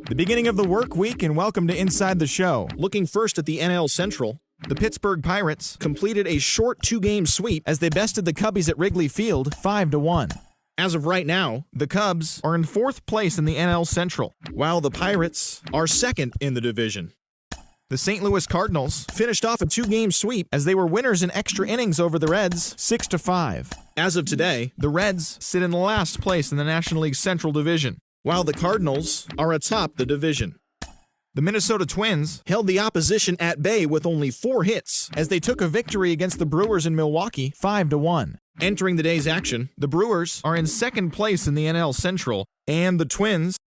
The beginning of the work week, and welcome to Inside the Show. Looking first at the NL Central, the Pittsburgh Pirates completed a short two-game sweep as they bested the Cubbies at Wrigley Field 5-1. As of right now, the Cubs are in fourth place in the NL Central, while the Pirates are second in the division. The St. Louis Cardinals finished off a two-game sweep as they were winners in extra innings over the Reds 6-5. As of today, the Reds sit in last place in the National League Central Division, while the Cardinals are atop the division. The Minnesota Twins held the opposition at bay with only 4 hits as they took a victory against the Brewers in Milwaukee 5-1. Entering the day's action, the Brewers are in second place in the NL Central, and the Twins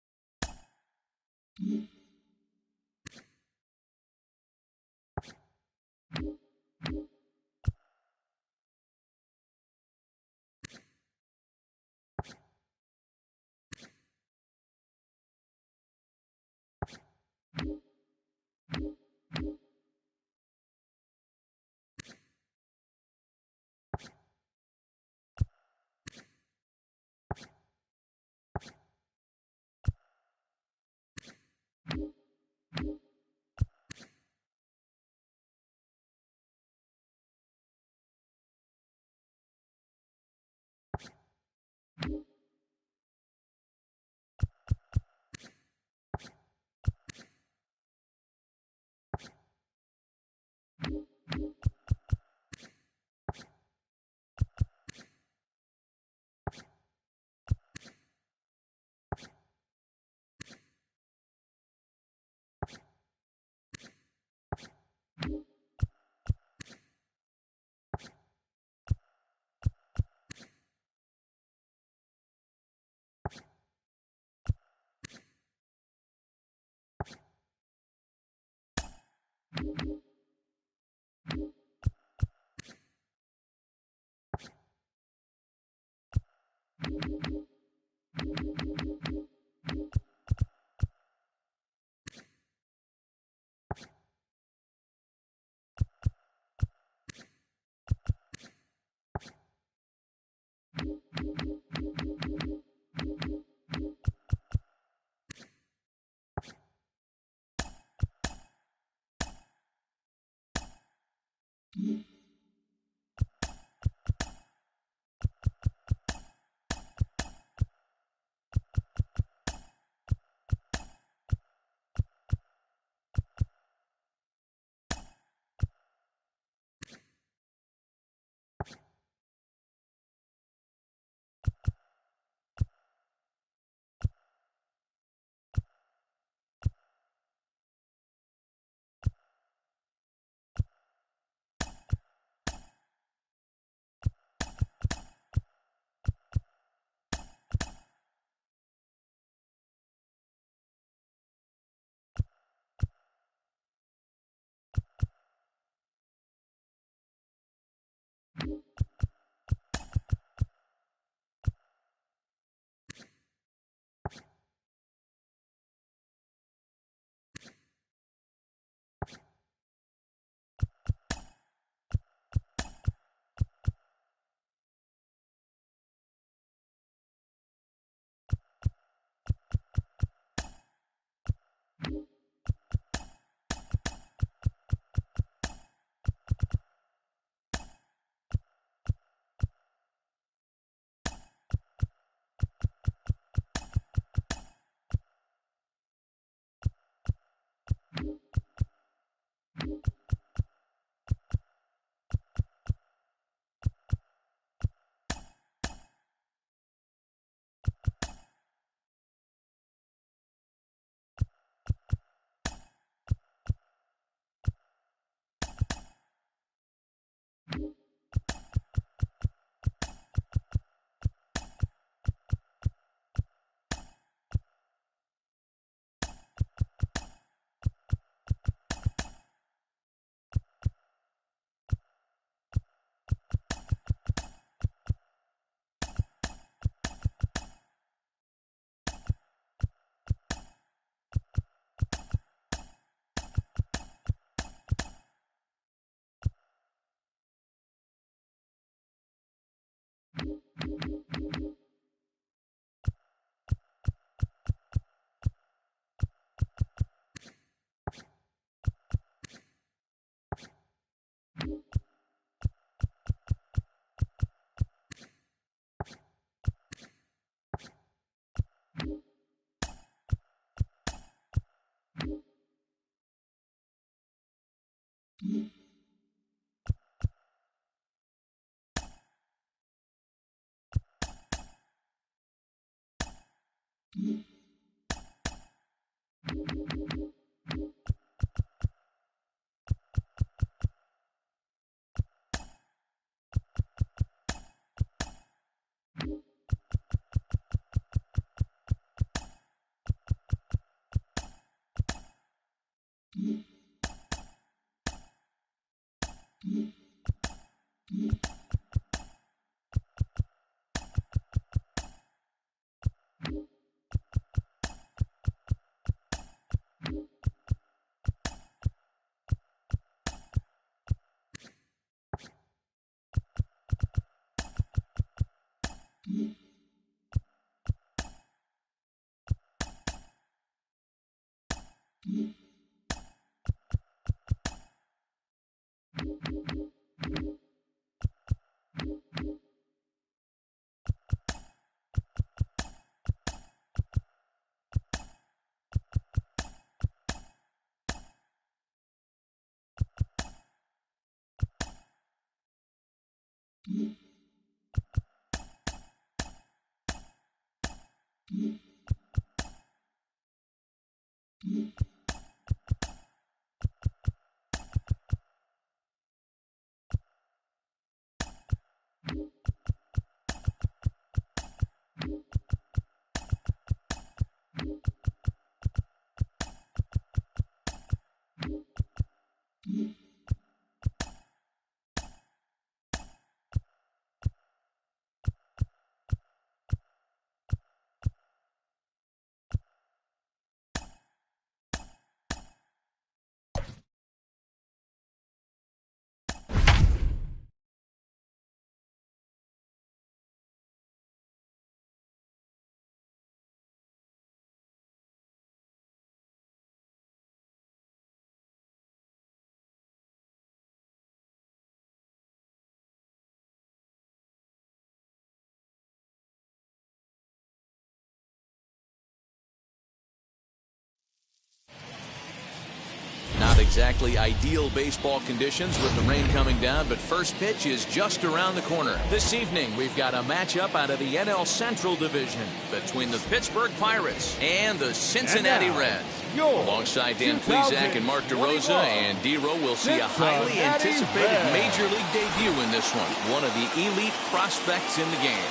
Not exactly ideal baseball conditions with the rain coming down, but first pitch is just around the corner. This evening, we've got a matchup out of the NL Central Division between the Pittsburgh Pirates and the Cincinnati Reds. Alongside Dan Plesac and Mark DeRosa, and D-Row will see a highly anticipated Major League debut in this one of the elite prospects in the game.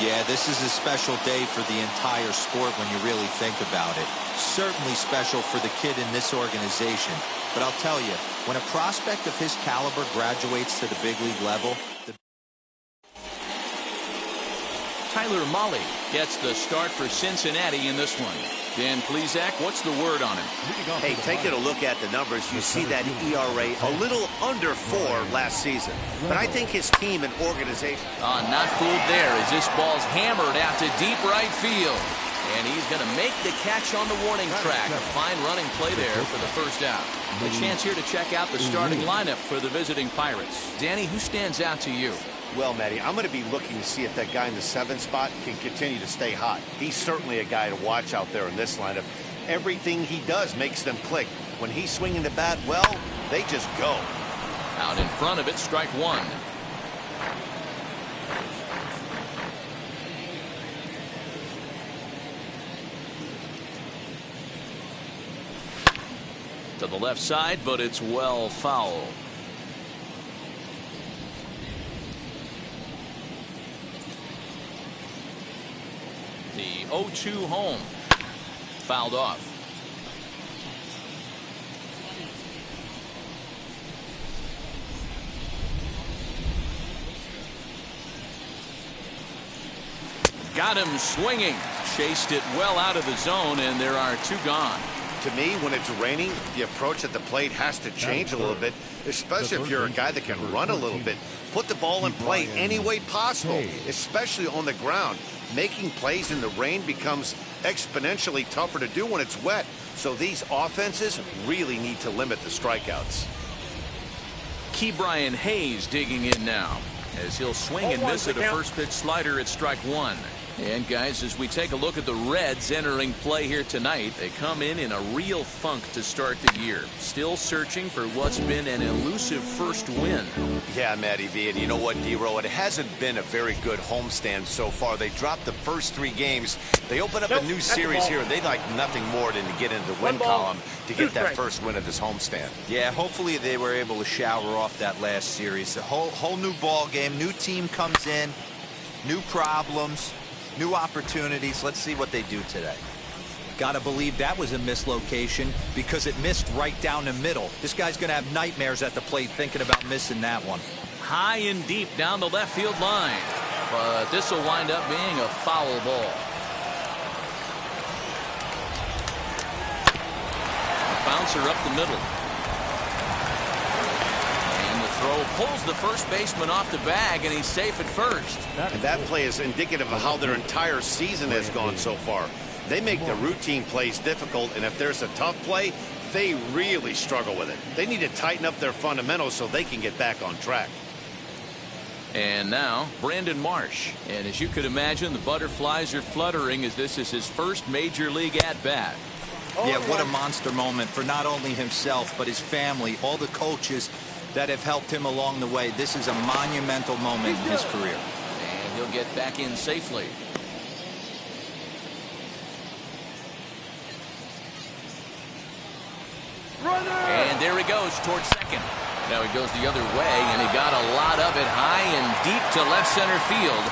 Yeah, this is a special day for the entire sport when you really think about it. Certainly special for the kid in this organization. But I'll tell you, when a prospect of his caliber graduates to the big league level, Tyler Mahle gets the start for Cincinnati in this one. Dan Plesac, what's the word on him? Hey, taking a look at the numbers, you see that ERA a little under 4 last season. But I think his team and organization... Not fooled there as this ball's hammered out to deep right field. And he's going to make the catch on the warning track. A fine running play there for the first out. A chance here to check out the starting lineup for the visiting Pirates. Danny, who stands out to you? Well, Matty, I'm going to be looking to see if that guy in the 7th spot can continue to stay hot. He's certainly a guy to watch out there in this lineup. Everything he does makes them click. When he's swinging the bat, well, they just go. Out in front of it, strike one. To the left side, but it's well foul. The 0-2 home. Fouled off. Got him swinging. Chased it well out of the zone, and there are 2 gone. To me, when it's raining, the approach at the plate has to change a little bit, especially if you're a guy that can run a little bit. Put the ball in play any way possible, especially on the ground. Making plays in the rain becomes exponentially tougher to do when it's wet. So these offenses really need to limit the strikeouts. Ke'Bryan Hayes digging in now as he'll swing and miss at a first pitch slider at strike one. And guys, as we take a look at the Reds entering play here tonight, they come in a real funk to start the year. Still searching for what's been an elusive first win. Yeah, Matty V, and you know what, D-Row? It hasn't been a very good homestand so far. They dropped the first 3 games. They open up a new series here, and they'd like nothing more than to get into the win column to get that first win of this homestand. Yeah, hopefully they were able to shower off that last series. A whole new ball game, new team comes in, new problems, new opportunities. Let's see what they do today. Gotta believe that was a mislocation because it missed right down the middle. This guy's gonna have nightmares at the plate thinking about missing that one. High and deep down the left field line. But this will wind up being a foul ball. Bouncer up the middle. Throw pulls the first baseman off the bag, and he's safe at first. And that play is indicative of how their entire season has gone so far. They make the routine plays difficult, and if there's a tough play, they really struggle with it. They need to tighten up their fundamentals so they can get back on track. And now, Brandon Marsh. And as you could imagine, the butterflies are fluttering as this is his first major league at-bat. Yeah, what a monster moment for not only himself, but his family, all the coaches that have helped him along the way. This is a monumental moment in his career. And he'll get back in safely. And there he goes towards second. Now he goes the other way, and he got a lot of it high and deep to left center field.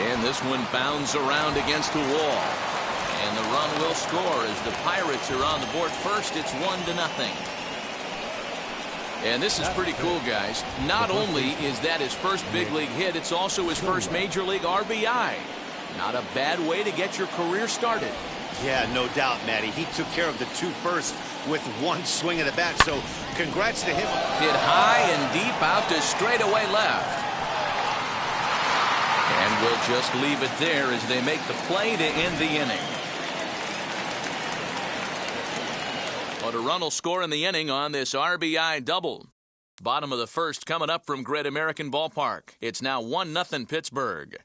And this one bounds around against the wall. And the run will score as the Pirates are on the board first. It's 1-0. And this is pretty cool, guys. Not only is that his first big league hit, it's also his first major league RBI. Not a bad way to get your career started. Yeah, no doubt, Matty. He took care of the 2 first with 1 swing of the bat, so congrats to him. Hit high and deep out to straightaway left. And we'll just leave it there as they make the play to end the inning. But a run will score in the inning on this RBI double. Bottom of the first coming up from Great American Ballpark. It's now 1-0 Pittsburgh.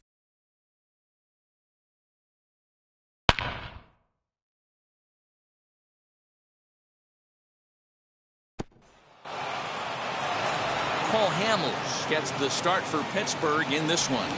Cole Hamels gets the start for Pittsburgh in this one.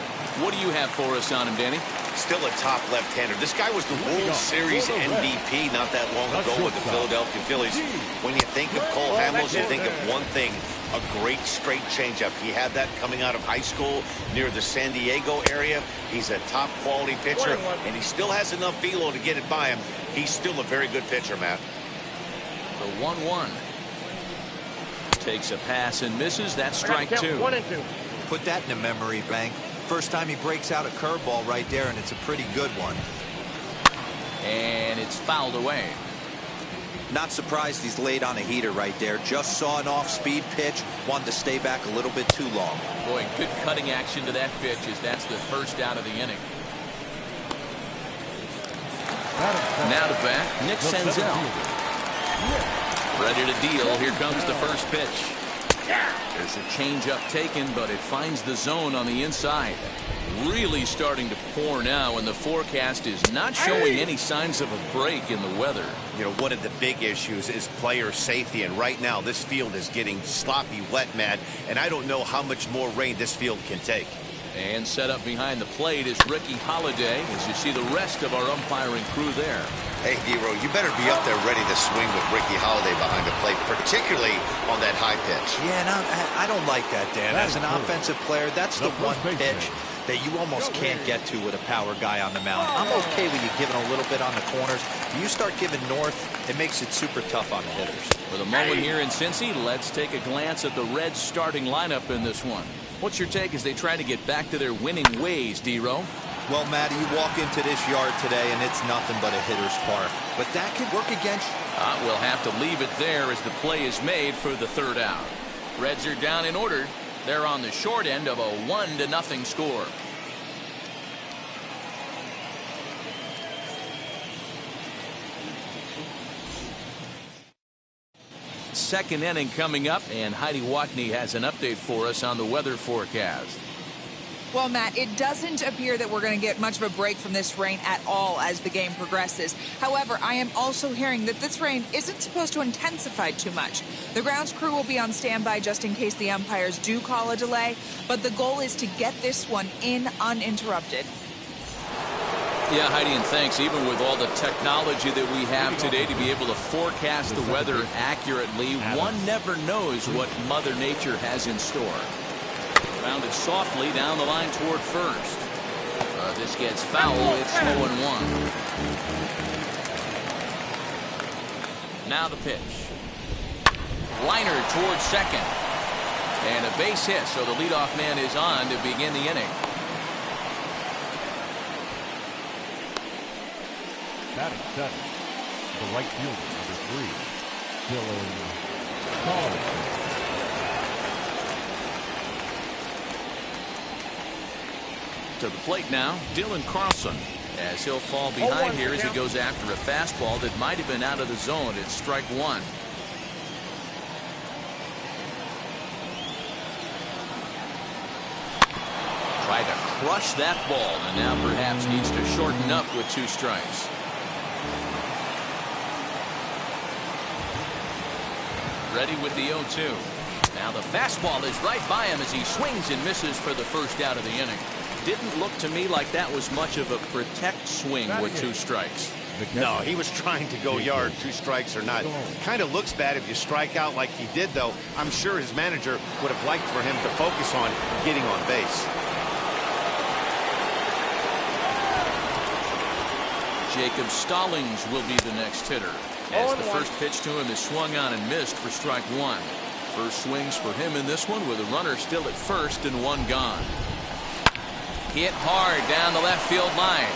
What do you have for us on him, Danny? Still a top left-hander. This guy was the World Series MVP not that long ago with the Philadelphia Phillies. When you think of Cole Hamels, you think of one thing, a great straight changeup. He had that coming out of high school near the San Diego area. He's a top quality pitcher, and he still has enough velo to get it by him. He's still a very good pitcher, Matt. The 1-1. Takes a pass and misses. That's strike 2. Put that in the memory bank. First time he breaks out a curveball right there, and it's a pretty good one. And it's fouled away. Not surprised he's laid on a heater right there. Just saw an off-speed pitch. Wanted to stay back a little bit too long. Boy, good cutting action to that pitch as that's the first out of the inning. Now to bat, Nick Senzel. Ready to deal. Here comes the first pitch. There's a changeup taken, but it finds the zone on the inside. Really starting to pour now, and the forecast is not showing any signs of a break in the weather. You know, one of the big issues is player safety, and right now this field is getting sloppy wet, Matt, and I don't know how much more rain this field can take. And set up behind the plate is Ricky Holiday, as you see the rest of our umpiring crew there. Hey, D-Row, you better be up there ready to swing with Ricky Holiday behind the plate, particularly on that high pitch. Yeah, and I don't like that, Dan. As an offensive player, that's the one pitch that you almost can't get to with a power guy on the mound. I'm okay with you giving a little bit on the corners. You start giving north, it makes it super tough on the hitters. For the moment here in Cincy, let's take a glance at the Reds starting lineup in this one. What's your take as they try to get back to their winning ways, D-Row? Well, Matty, you walk into this yard today and it's nothing but a hitter's park. But that could work against you. We'll have to leave it there as the play is made for the third out. Reds are down in order. They're on the short end of a 1-0 score. Second inning coming up, and Heidi Watney has an update for us on the weather forecast. Well, Matt, it doesn't appear that we're going to get much of a break from this rain at all as the game progresses. However, I am also hearing that this rain isn't supposed to intensify too much. The grounds crew will be on standby just in case the umpires do call a delay, but the goal is to get this one in uninterrupted. Yeah, Heidi, and thanks. Even with all the technology that we have today to be able to forecast the weather accurately, one never knows what Mother Nature has in store. Rounded softly down the line toward first. This gets foul. It's 0-1. Now the pitch. Liner towards second. And a base hit, so the leadoff man is on to begin the inning. Batting seven, the right fielder, number 3, Dylan Stallings. To the plate now, Dylan Carlson, as he'll fall behind here as he goes after a fastball that might have been out of the zone. It's strike one. Tried to crush that ball, and now perhaps needs to shorten up with 2 strikes. Ready with the 0-2. Now the fastball is right by him as he swings and misses for the first out of the inning. Didn't look to me like that was much of a protect swing with 2 strikes. No, he was trying to go yard, 2 strikes or not. Kind of looks bad if you strike out like he did, though. I'm sure his manager would have liked for him to focus on getting on base. Jacob Stallings will be the next hitter, as the first pitch to him is swung on and missed for strike one. First swings for him in this one with a runner still at first and 1 gone. Hit hard down the left field line.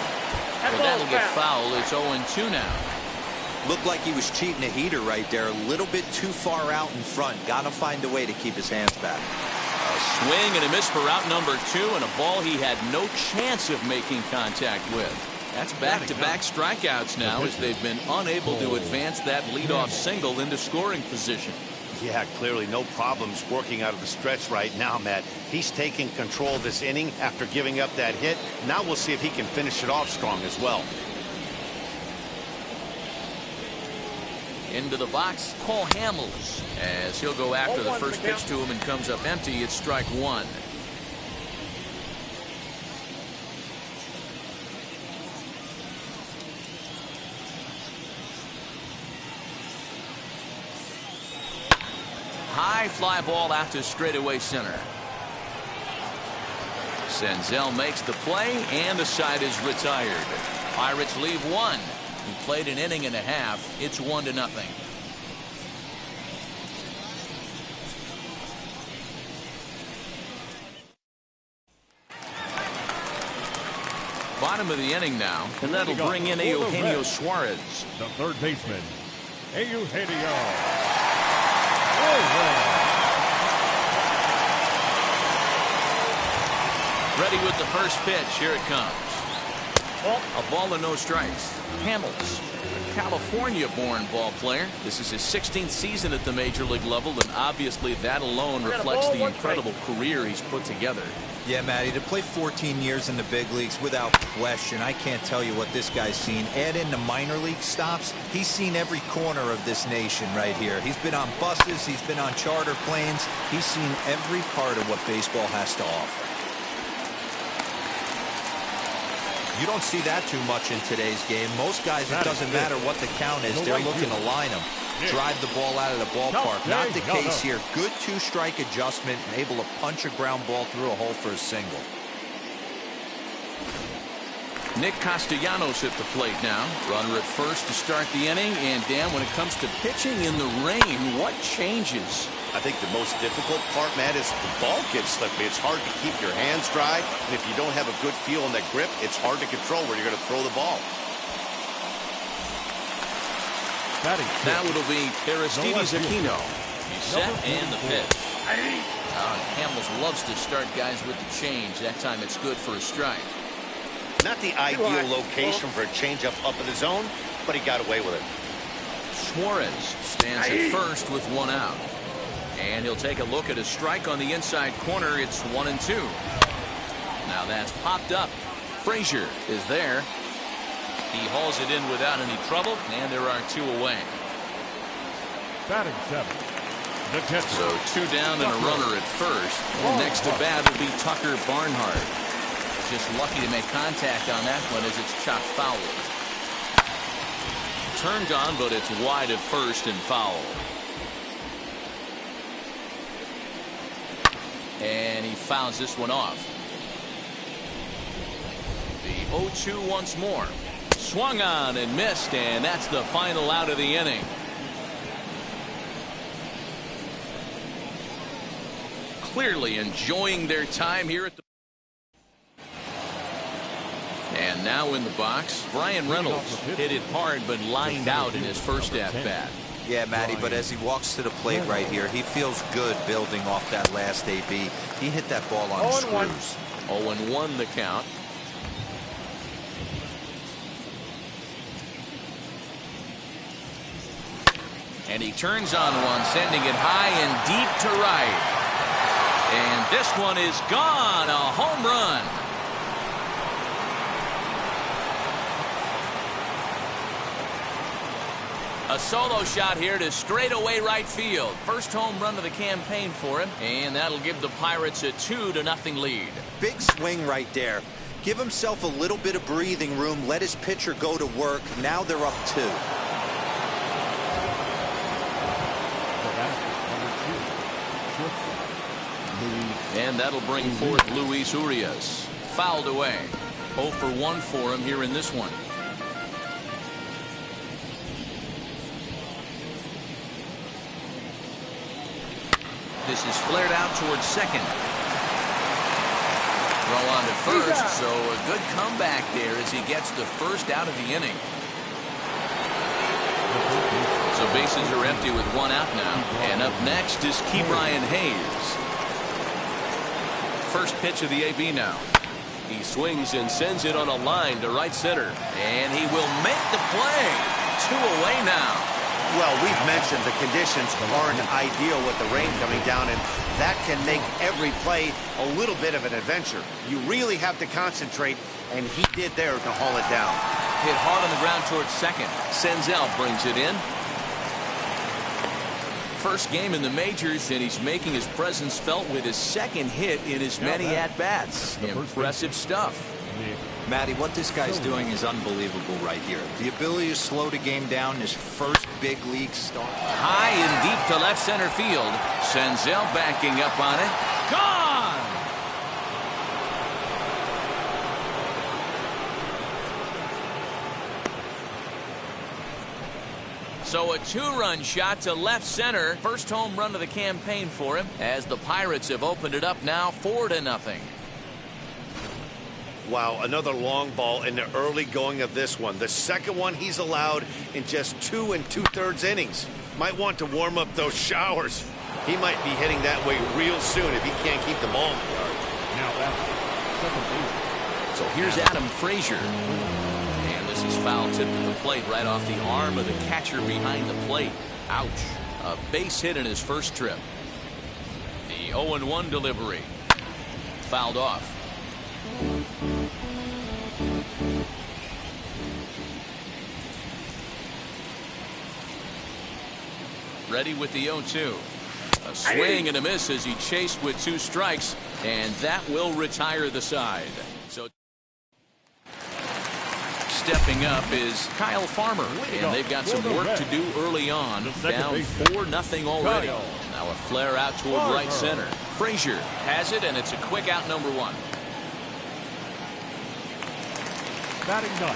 But that'll get foul. It's 0-2 now. Looked like he was cheating a heater right there. A little bit too far out in front. Got to find a way to keep his hands back. A swing and a miss for out number 2, and a ball he had no chance of making contact with. That's back-to-back strikeouts now as they've been unable to advance that leadoff single into scoring position. Yeah, clearly no problems working out of the stretch right now, Matt. He's taking control of this inning after giving up that hit. Now we'll see if he can finish it off strong as well. Into the box, Cole Hamels, as he'll go after the first pitch to him and comes up empty. It's strike one. High fly ball out to straightaway center. Senzel makes the play, and the side is retired. Pirates leave 1. He played an inning and a half. It's 1-0. Bottom of the inning now, and that'll bring in Eugenio Suarez. The third baseman, Eugenio. Ready with the first pitch. Here it comes. A ball and no strikes. Hamels, a California-born ball player. This is his 16th season at the major league level, and obviously that alone reflects the incredible career he's put together. Yeah, Matty, to play 14 years in the big leagues without question, I can't tell you what this guy's seen. Add in the minor league stops, he's seen every corner of this nation right here. He's been on buses, he's been on charter planes, he's seen every part of what baseball has to offer. You don't see that too much in today's game. Most guys, it doesn't matter what the count is, they're looking to line them. Drive the ball out of the ballpark. Not the case here. Good 2-strike adjustment and able to punch a ground ball through a hole for a single. Nick Castellanos at the plate now. Runner at first to start the inning. And Dan, when it comes to pitching in the rain, what changes? I think the most difficult part, Matt, is the ball gets slippery. It's hard to keep your hands dry. And if you don't have a good feel on that grip, it's hard to control where you're going to throw the ball. Now it'll be Aristides Aquino. He's set and the pitch. Hamels loves to start guys with the change. That time it's good for a strike. Not the ideal location for a changeup up in the zone, but he got away with it. Suarez stands at first with 1 out. And he'll take a look at a strike on the inside corner. It's 1-2. Now that's popped up. Frazier is there. He hauls it in without any trouble, and there are 2 away. Batting 7. The catcher. So 2 down and a runner at first. And next to bat will be Tucker Barnhart. Just lucky to make contact on that one as it's chopped foul. Turned on, but it's wide at first and foul. And he fouls this one off. The 0-2 once more. Swung on and missed, and that's the final out of the inning. Clearly enjoying their time here at the... And now in the box, Brian Reynolds hit it hard but lined out in his first at-bat. Yeah, Matty, but as he walks to the plate right here, he feels good building off that last AB. He hit that ball on screws. 0-1 the count. And he turns on one, sending it high and deep to right. And this one is gone, a home run. A solo shot here to straightaway right field. First home run of the campaign for him, and that'll give the Pirates a 2-0 lead. Big swing right there. Give himself a little bit of breathing room. Let his pitcher go to work. Now they're up 2. And that'll bring forth Luis Urias. Fouled away. 0 for 1 for him here in this one. This is flared out towards second. Throw on to first, so a good comeback there as he gets the first out of the inning. So bases are empty with 1 out now. And up next is Ke'Bryan Hayes. First pitch of the AB now. He swings and sends it on a line to right center. And he will make the play. 2 away now. Well, we've mentioned the conditions aren't ideal with the rain coming down, and that can make every play a little bit of an adventure. You really have to concentrate, and he did there to haul it down. Hit hard on the ground towards second. Senzel brings it in. First game in the majors, and he's making his presence felt with his second hit in as many at-bats. Impressive stuff. Matty, what this guy's doing is unbelievable right here. The ability to slow the game down, his first big league start. High and deep to left center field. Senzel backing up on it. Gone! So a 2-run shot to left center. First home run of the campaign for him as the Pirates have opened it up now 4-0. Wow, another long ball in the early going of this one. The second one he's allowed in just 2 2/3 innings. Might want to warm up those showers. He might be hitting that way real soon if he can't keep the ball in the yard. So here's Adam Frazier. And this is foul tip to the plate right off the arm of the catcher behind the plate. Ouch. A base hit in his first trip. The 0-1 delivery. Fouled off. Ready with the 0-2. A swing and a miss as he chased with 2 strikes, and that will retire the side. So stepping up is Kyle Farmer, and they've got some work to do early on. Down 4-0 already. Now a flare out toward right center. Frazier has it, and it's a quick out, number 1.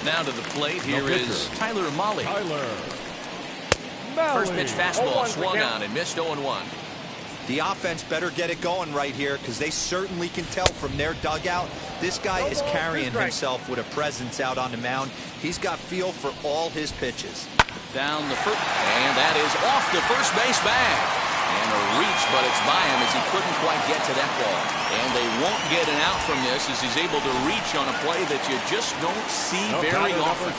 Now to the plate, here is Tyler Mahle. First pitch fastball swung on and missed 0-1. The offense better get it going right here because they certainly can tell from their dugout. This guy is carrying himself with a presence out on the mound. He's got feel for all his pitches. Down the first, and that is off the first base bag. And a reach, but it's by him as he couldn't quite get to that ball. And they won't get an out from this as he's able to reach on a play that you just don't see very often.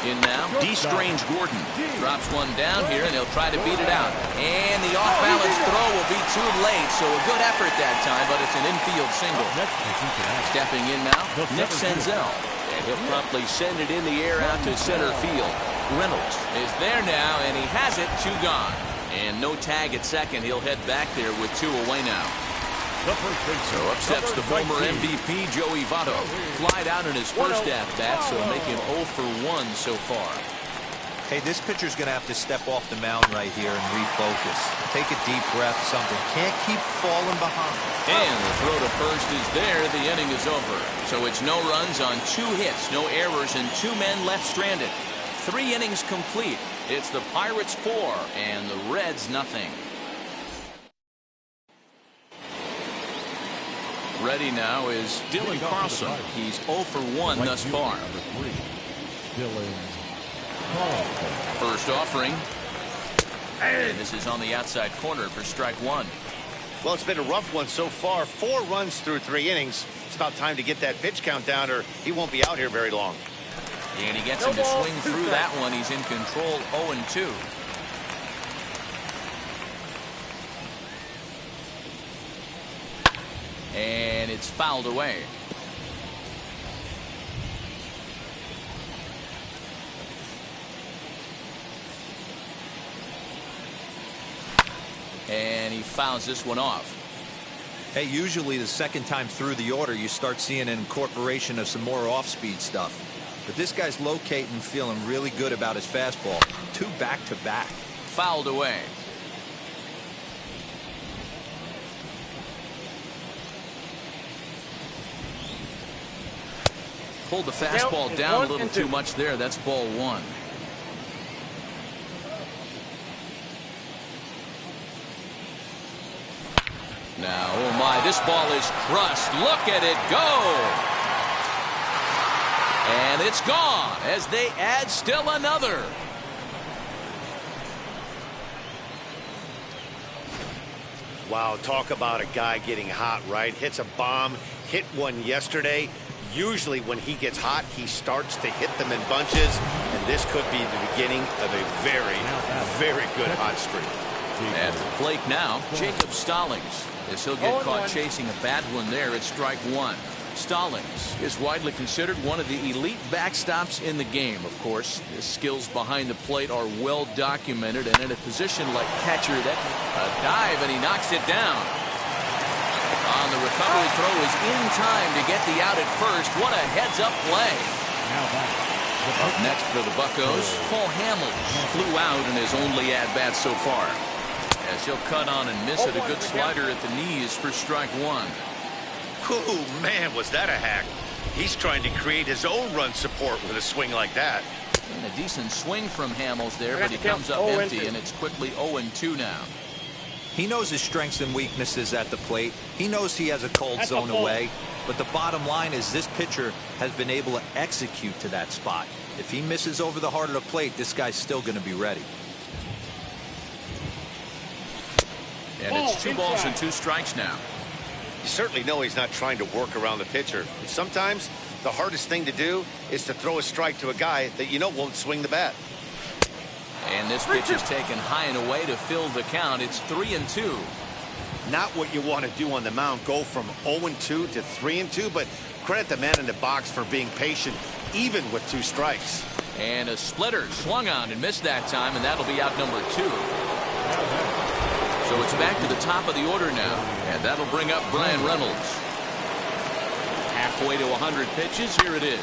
In now, D. Strange Gordon drops one down here, and he'll try to beat it out. And the off-balance throw will be too late, so a good effort that time, but it's an infield single. Stepping in now, Nick Senzel. And he'll promptly send it in the air out to center field. Reynolds is there now, and he has it, 2 gone. And no tag at second. He'll head back there with 2 away now. So up steps the former MVP, Joey Votto. Flied out in his first at-bat, so make him 0 for 1 so far. Hey, this pitcher's going to have to step off the mound right here and refocus. Take a deep breath, something. Can't keep falling behind. And the throw to first is there. The inning is over. So it's no runs on 2 hits, no errors, and 2 men left stranded. 3 innings complete. It's the Pirates 4 and the Reds nothing. Ready now is Dylan Carlson. He's 0 for 1 thus far. First offering. And this is on the outside corner for strike 1. Well, it's been a rough one so far. 4 runs through 3 innings. It's about time to get that pitch count down, or he won't be out here very long. And he gets him to swing through that one. He's in control, 0-2. And it's fouled away. And he fouls this one off. Hey, usually the second time through the order, you start seeing an incorporation of some more off-speed stuff. But this guy's locating, feeling really good about his fastball. 2 back-to-back. Fouled away. Pulled the fastball down a little too much there. That's ball 1. Now, oh my, this ball is crushed. Look at it go. And it's gone as they add still another. Wow, talk about a guy getting hot, right? Hits a bomb, hit one yesterday. Usually when he gets hot, he starts to hit them in bunches, and this could be the beginning of a very, very good hot streak. At the plate now, Jacob Stallings, as he'll get caught chasing a bad one there at strike 1. Stallings is widely considered one of the elite backstops in the game, of course. His skills behind the plate are well documented, and in a position like catcher, that dive, and he knocks it down. On the recovery throw is in time to get the out at first. What a heads-up play. Up next for the Buccos, Paul Hamels flew out in his only at-bat so far, as he'll cut on and miss it. A good slider at the knees for strike 1. Oh, man, was that a hack. He's trying to create his own run support with a swing like that. And a decent swing from Hamels there, but he comes up empty, and it's quickly 0-2 now. He knows his strengths and weaknesses at the plate. He knows he has a cold zone away. But the bottom line is this pitcher has been able to execute to that spot. If he misses over the heart of the plate, this guy's still going to be ready. And it's 2 balls and 2 strikes now. You certainly know he's not trying to work around the pitcher. But sometimes the hardest thing to do is to throw a strike to a guy that you know won't swing the bat. And this pitch is taken high and away to fill the count. It's 3-2. Not what you want to do on the mound. Go from 0-2 to 3-2, but credit the man in the box for being patient, even with 2 strikes. And a splitter swung on and missed that time, and that'll be out number 2. So it's back to the top of the order now, and that'll bring up Brian Reynolds. Halfway to 100 pitches, here it is.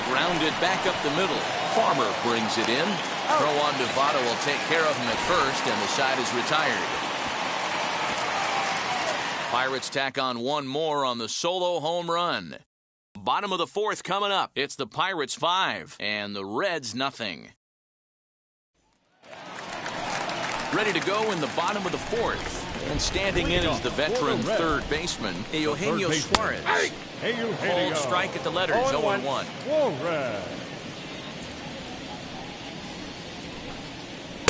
Grounded back up the middle. Farmer brings it in. Throw on to Votto will take care of him at first, and the side is retired. Pirates tack on 1 more on the solo home run. Bottom of the 4th coming up. It's the Pirates 5 and the Reds nothing. Ready to go in the bottom of the 4th. And standing in is the veteran third baseman, Eugenio Suarez. Called strike at the letters, 0-1.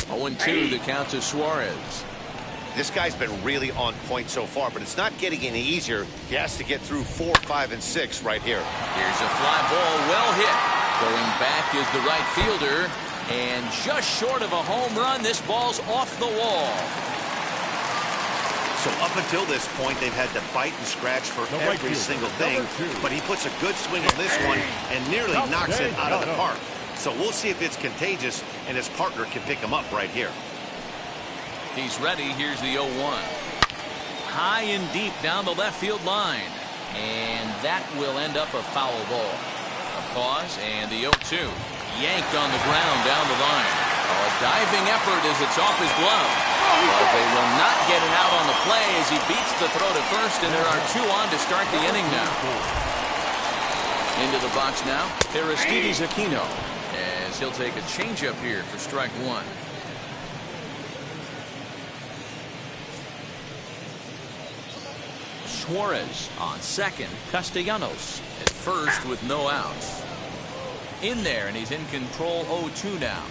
0-2 the count to Suarez. This guy's been really on point so far, but it's not getting any easier. He has to get through 4, 5, and 6 right here. Here's a fly ball, well hit. Going back is the right fielder, and just short of a home run, this ball's off the wall. So up until this point, they've had to bite and scratch for every single thing. But he puts a good swing on this one and nearly knocks it out of the park. So we'll see if it's contagious and his partner can pick him up right here. He's ready. Here's the 0-1. High and deep down the left field line. And that will end up a foul ball. A pause and the 0-2. Yanked on the ground down the line. A diving effort as it's off his glove. But they will not get it out on the play as he beats the throw to first, and there are 2 on to start the inning now. Into the box now, Aristides Aquino, as he'll take a changeup here for strike 1. Suarez on second. Castellanos at first with no outs. In there, and he's in control. 0-2 now.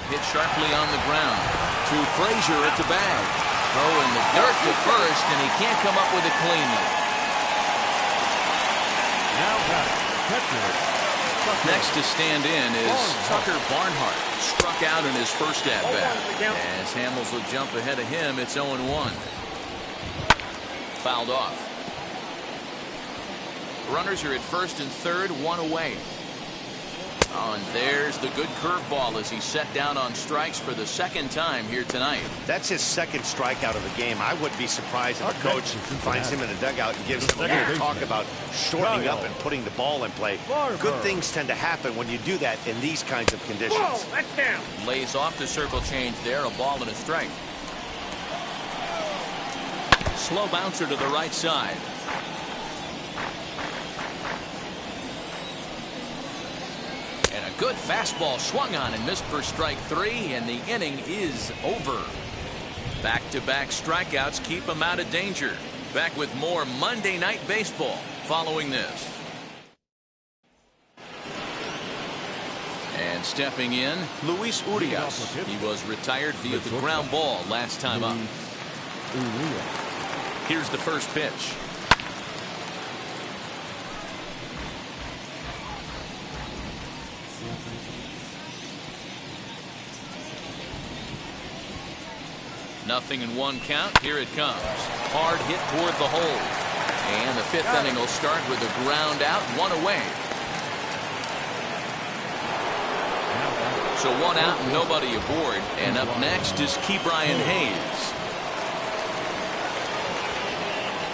Hit sharply on the ground to Frazier at the bag. Throw in the dirt to first, and he can't come up with it cleanly. Next to stand in is Tucker Barnhart. Struck out in his first at-bat. As Hamels will jump ahead of him, it's 0-1. Fouled off. Runners are at first and third, 1 away. Oh, and there's the good curveball as he's set down on strikes for the second time here tonight. That's his second strikeout of the game. I wouldn't be surprised if a coach finds him in the dugout and gives him a little talk about shortening up and putting the ball in play. Good things tend to happen when you do that in these kinds of conditions. Lays off the circle change there, a ball and a strike. Slow bouncer to the right side. And a good fastball swung on and missed for strike 3, and the inning is over. Back-to-back strikeouts keep him out of danger. Back with more Monday Night Baseball following this. And stepping in, Luis Urias. He was retired via the ground ball last time up. Here's the first pitch. Nothing in 1 count. Here it comes. Hard hit toward the hole. And the 5th inning will start with a ground out, 1 away. So 1 out and nobody aboard. And up next is Ke'Bryan Hayes.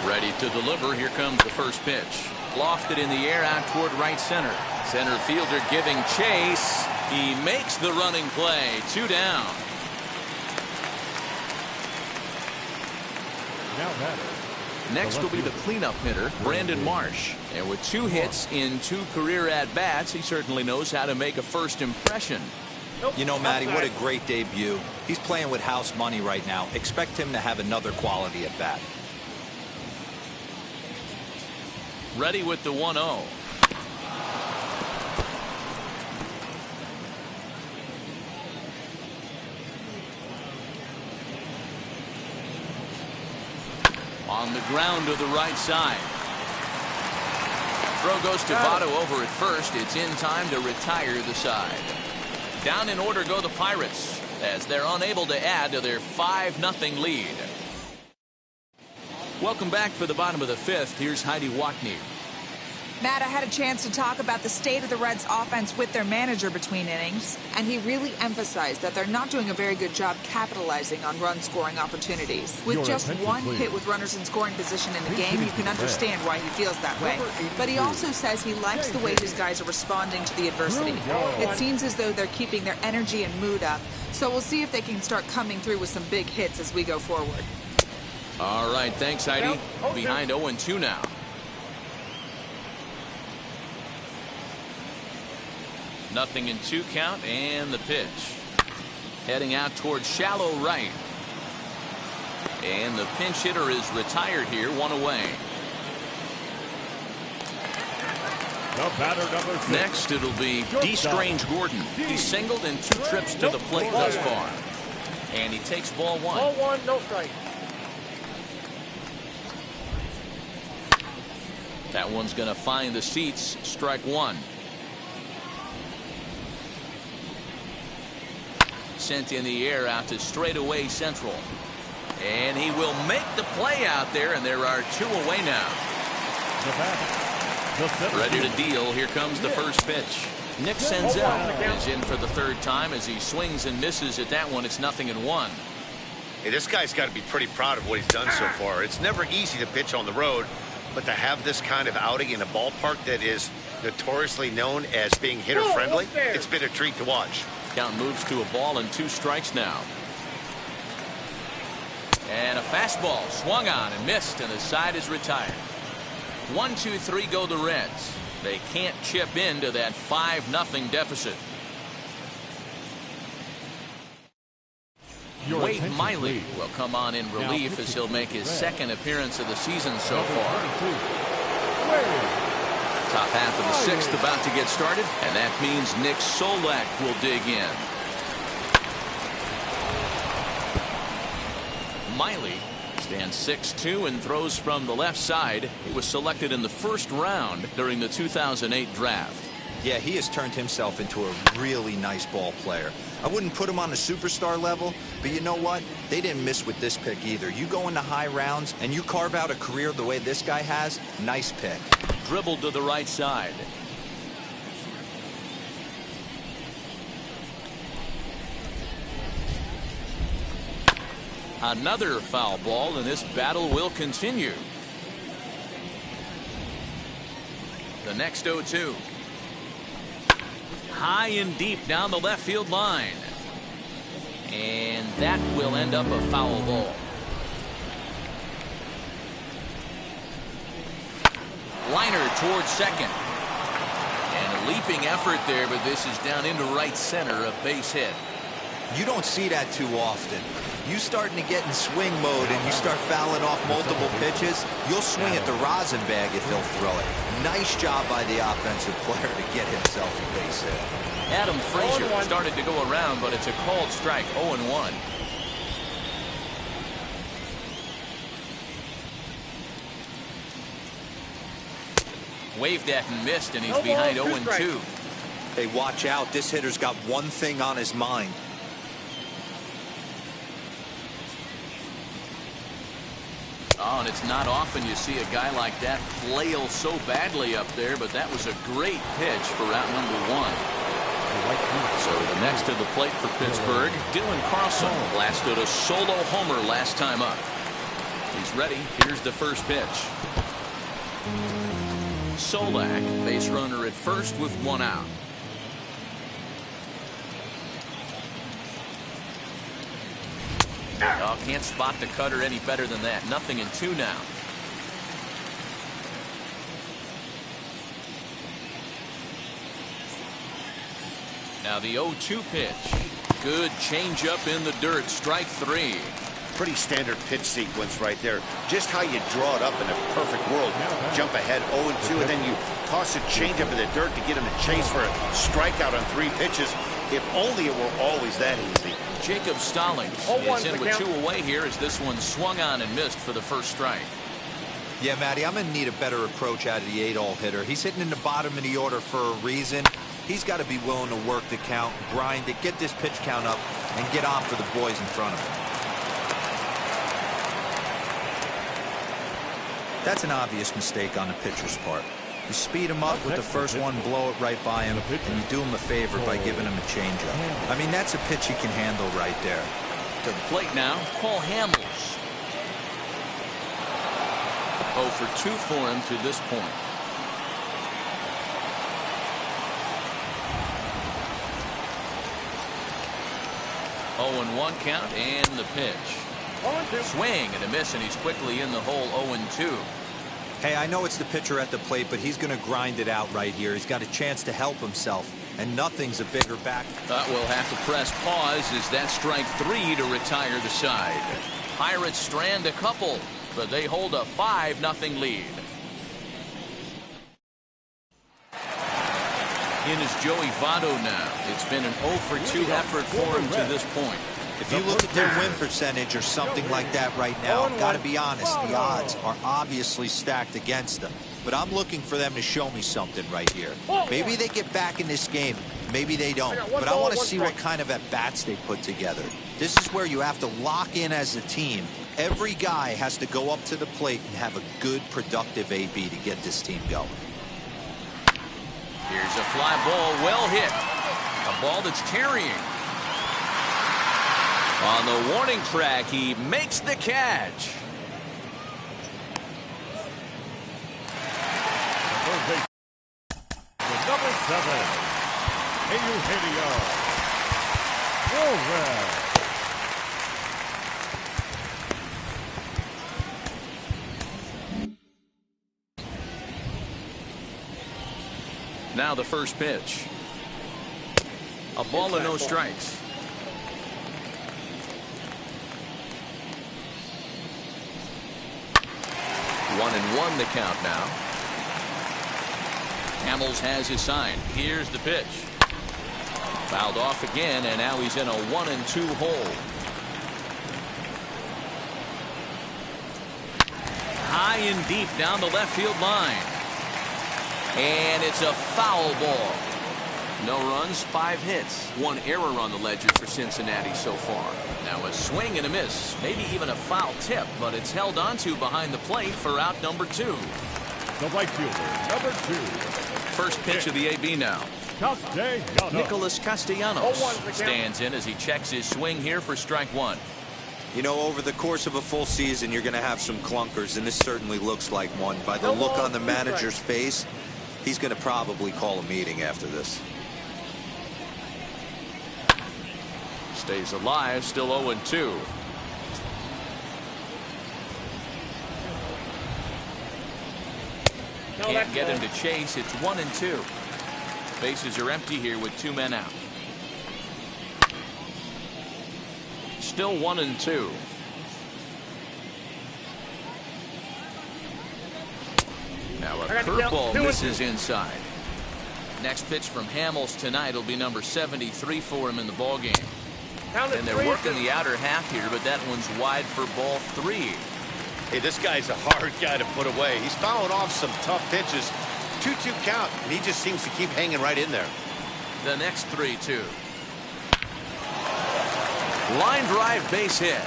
Ready to deliver. Here comes the first pitch. Lofted in the air out toward right center. Center fielder giving chase. He makes the running play. 2 down. Next will be the cleanup hitter, Brandon Marsh. And with 2 hits in 2 career at-bats, he certainly knows how to make a first impression. You know, Matty, what a great debut. He's playing with house money right now. Expect him to have another quality at-bat. Ready with the 1-0. On the ground to the right side. Throw goes to Votto over at first. It's in time to retire the side. Down in order go the Pirates as they're unable to add to their 5-0 lead. Welcome back for the bottom of the 5th. Here's Heidi Watney. Matt, I had a chance to talk about the state of the Reds offense with their manager between innings, and he really emphasized that they're not doing a very good job capitalizing on run-scoring opportunities. With just 1 hit with runners in scoring position in the game, you can understand why he feels that way. But he also says he likes the way his guys are responding to the adversity. It seems as though they're keeping their energy and mood up, so we'll see if they can start coming through with some big hits as we go forward. All right, thanks, Heidi. Behind 0-2 now. Nothing in 2 count, and the pitch. Heading out towards shallow right. And the pinch hitter is retired here, 1 away. The batter number 6. Next, it'll be D. Strange Gordon. He's singled in 2 trips to the plate thus far. And he takes ball 1. Ball 1, no strike. That one's going to find the seats. Strike 1. Sent in the air out to straightaway central. And he will make the play out there, and there are 2 away now. Ready to deal. Here comes the first pitch. Nick Senzel is in for the 3rd time as he swings and misses at that one. It's 0-1. Hey, this guy's got to be pretty proud of what he's done so far. It's never easy to pitch on the road, but to have this kind of outing in a ballpark that is notoriously known as being hitter-friendly, it's been a treat to watch. Count moves to a ball and 2 strikes now. And a fastball swung on and missed, and the side is retired. 1-2-3 go the Reds. They can't chip into that 5-0 deficit. Wade Miley will come on in relief as he'll make his 2nd appearance of the season so far. Top half of the 6th about to get started, and that means Nick Solak will dig in. Miley stands 6'2" and throws from the left side. He was selected in the 1st round during the 2008 draft. Yeah, he has turned himself into a really nice ball player. I wouldn't put him on the superstar level, but you know what? They didn't miss with this pick either. You go into high rounds and you carve out a career the way this guy has, nice pick. Dribbled to the right side. Another foul ball, and this battle will continue. The next 0-2. High and deep down the left field line. And that will end up a foul ball. Liner towards second. And a leaping effort there, but this is down into right center, a base hit. You don't see that too often. You starting to get in swing mode and you start fouling off multiple pitches, you'll swing at the rosin bag if he'll throw it. Nice job by the offensive player to get himself a base hit. Adam Frazier started to go around, but it's a called strike, 0-1. Waved at and missed, and he's behind 0-2. Hey, watch out. This hitter's got one thing on his mind. Oh, and it's not often you see a guy like that flail so badly up there, but that was a great pitch for out number 1. So the next to the plate for Pittsburgh, Dylan Carlson blasted a solo homer last time up. He's ready. Here's the first pitch. Solak, base runner at first with 1 out. Oh, can't spot the cutter any better than that. 0-2 now. Now the 0-2 pitch. Good changeup in the dirt. Strike 3. Pretty standard pitch sequence right there. Just how you draw it up in a perfect world. Jump ahead 0-2, and then you toss a changeup in the dirt to get him to chase for a strikeout on 3 pitches. If only it were always that easy. Jacob Stallings is in with 2 away here as this one swung on and missed for the first strike. Yeah, Matty, I'm going to need a better approach out of the 8-all hitter. He's hitting in the bottom of the order for a reason. He's got to be willing to work the count, grind it, get this pitch count up, and get on for the boys in front of him. That's an obvious mistake on the pitcher's part. You speed him up with the first one, blow it right by him, and you do him a favor by giving him a changeup. I mean, that's a pitch he can handle right there. To the plate now, Cole Hamels. 0 for 2 for him to this point. Oh, and 1 count, and the pitch. Swing and a miss, and he's quickly in the hole. 0-2. Hey, I know it's the pitcher at the plate, but he's going to grind it out right here. He's got a chance to help himself, and nothing's a bigger back. We'll have to press pause as that strike 3 to retire the side. Pirates strand a couple, but they hold a 5-0 lead. In is Joey Votto now. It's been an 0 for 2 effort for him to this point. If you look at their win percentage or something like that right now, I've got to be honest, the odds are obviously stacked against them. But I'm looking for them to show me something right here. Maybe they get back in this game. Maybe they don't. But I want to see what kind of at-bats they put together. This is where you have to lock in as a team. Every guy has to go up to the plate and have a good, productive AB to get this team going. Here's a fly ball, well hit. A ball that's carrying. On the warning track, he makes the catch. Number 7, Eugenio. Well. Now the first pitch. A ball and no strikes. One and one the count now. Hamels has his sign. Here's the pitch. Fouled off again, and now he's in a 1-2 hole. High and deep down the left field line. And it's a foul ball. No runs, 5 hits. 1 error on the ledger for Cincinnati so far. Now a swing and a miss. Maybe even a foul tip, but it's held onto behind the plate for out number 2. The right fielder, number 2. First pitch of the AB now. Castellanos. Nicholas Castellanos stands in as he checks his swing here for strike 1. You know, over the course of a full season, you're going to have some clunkers, and this certainly looks like one. By the look on the manager's face, he's going to probably call a meeting after this. Stays alive, still 0-2. Can't get him to chase. It's 1-2. Bases are empty here with 2 men out. Still 1-2. Now a curveball misses inside. Next pitch from Hamels tonight will be number 73 for him in the ballgame. And they're working the outer half here, but that one's wide for ball 3. Hey, this guy's a hard guy to put away. He's fouling off some tough pitches. 2-2 count, and he just seems to keep hanging right in there. The next 3-2. Line drive base hit.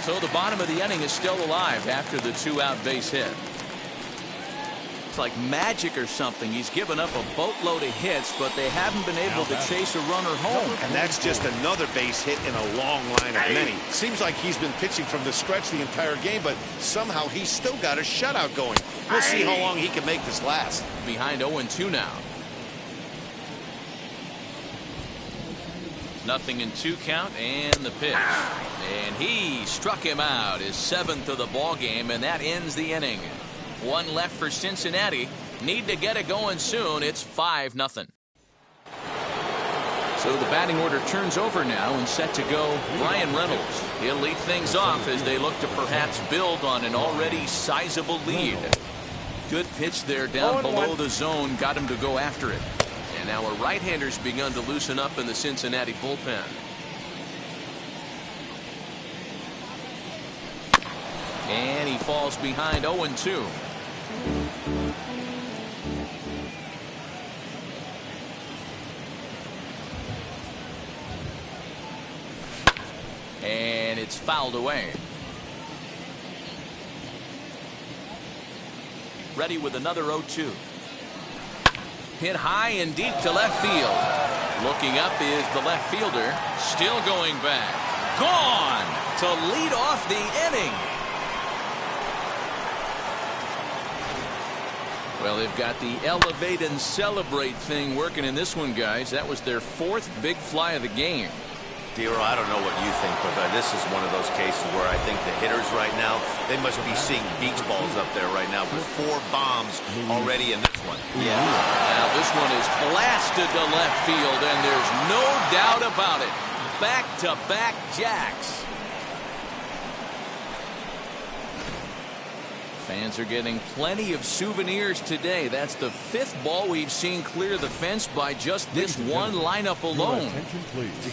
So the bottom of the inning is still alive after the 2-out base hit. It's like magic or something. He's given up a boatload of hits, but they haven't been able to chase a runner home. And that's just another base hit in a long line of many. Seems like he's been pitching from the stretch the entire game, but somehow he's still got a shutout going. We'll see how long he can make this last. Behind 0-2 now. 0-2 count and the pitch. And he struck him out, his 7th of the ball game, and that ends the inning. 1 left for Cincinnati. Need to get it going soon. It's 5-0. So the batting order turns over now and set to go Brian Reynolds. He'll lead things off as they look to perhaps build on an already sizable lead. Good pitch there down below the zone. Got him to go after it. And now a right-hander's begun to loosen up in the Cincinnati bullpen. And he falls behind 0-2. And it's fouled away. Ready with another 0-2. Hit high and deep to left field. Looking up is the left fielder. Still going back. Gone to lead off the inning. Well, they've got the elevate and celebrate thing working in this one, guys. That was their 4th big fly of the game. Dero, I don't know what you think, but this is one of those cases where I think the hitters right now, they must be seeing beach balls up there right now with 4 bombs already in this one. Yeah. Now this one is blasted to left field, and there's no doubt about it. Back-to-back jacks. Fans are getting plenty of souvenirs today. That's the 5th ball we've seen clear the fence by just this one lineup alone.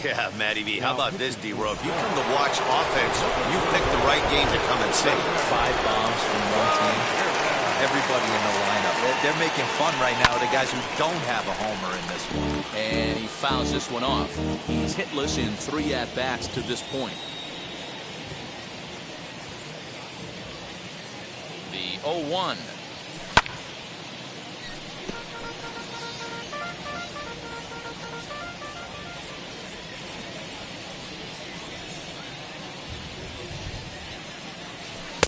Yeah, Matty V. How about this, D-Row? If you come to watch offense, you picked the right game to come and see. 5 bombs from one team. everybody in the lineup. They're making fun right now of the guys who don't have a homer in this one. And he fouls this one off. He's hitless in 3 at-bats to this point. The 0-1.